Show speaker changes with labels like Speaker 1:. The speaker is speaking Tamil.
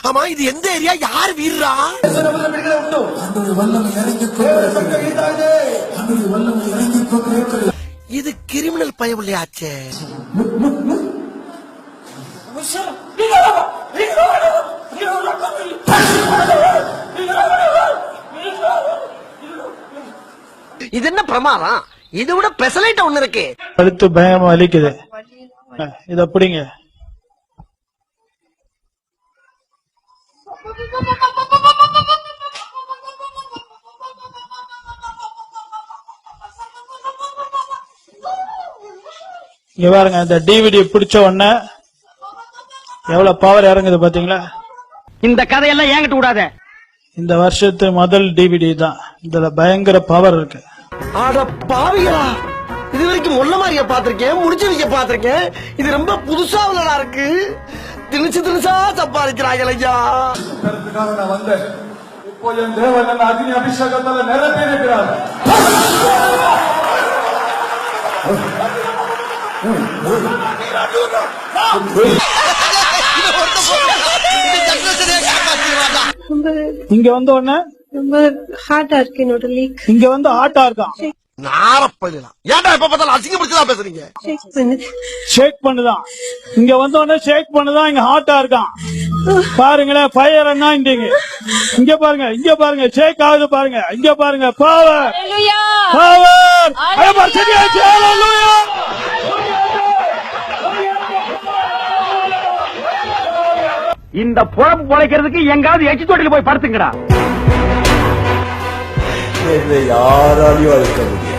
Speaker 1: ஆமா இது எந்த ஏரியா யார் வீர்ரா இது கிரிமினல் பயவுள்ளையாச்சே இது என்ன பிரமாதம் இதை விட பெசலைட் ஒண்ணு இருக்கு
Speaker 2: அடுத்து பயமா வலிக்குது இத அப்படிங்க இங்க பாருங்க இந்த டிவிடி பிடிச்ச உடனே எவ்வளவு பவர் இறங்குது பாத்தீங்களா
Speaker 3: இந்த கதையெல்லாம் ஏங்கிட்டு விடாத
Speaker 2: இந்த வருஷத்து முதல் டிவிடி தான் இதுல பயங்கர பவர் இருக்கு
Speaker 1: ஆட பாவிகளா இது வரைக்கும் முள்ள மாதிரிய பாத்திருக்கேன் முடிச்சு வைக்க பாத்திருக்கேன் இது ரொம்ப புதுசா உள்ளதா இருக்கு திணிச்சா சம்பாதிக்கிறாங்க ஐயா
Speaker 4: நான் வந்தேன் இப்போ என் தேவன் என்ன அக்னி அபிஷேகத்தால நிறைவேறுகிறார்
Speaker 2: இங்க வந்த உடனே
Speaker 5: ரொம்ப ஹார்ட்டா இருக்கு என்னோட லீக்
Speaker 2: இங்க வந்து ஆட்டா இருக்கான்
Speaker 1: நாரப்பள்ளிலாம் ஏன்டா எப்ப பார்த்தாலும் அசிங்க பிடிச்சதா பேசுறீங்க
Speaker 2: ஷேக் பண்ணுதான் இங்க வந்த உடனே ஷேக் பண்ணுதான் இங்க ஹாட்டா இருக்கான் பாருங்களேன் ஃபயர் என்ன இங்க பாருங்க ஷேக் ஆகுது பாருங்க இங்க பாருங்க பவர் பவர் சரியாச்சு
Speaker 3: இந்த பொழப்பு பொழைக்கிறதுக்கு எங்காவது எச்சி தொட்டில போய் படுத்துங்கடா
Speaker 4: யாராலையும் அழுக்க முடியும்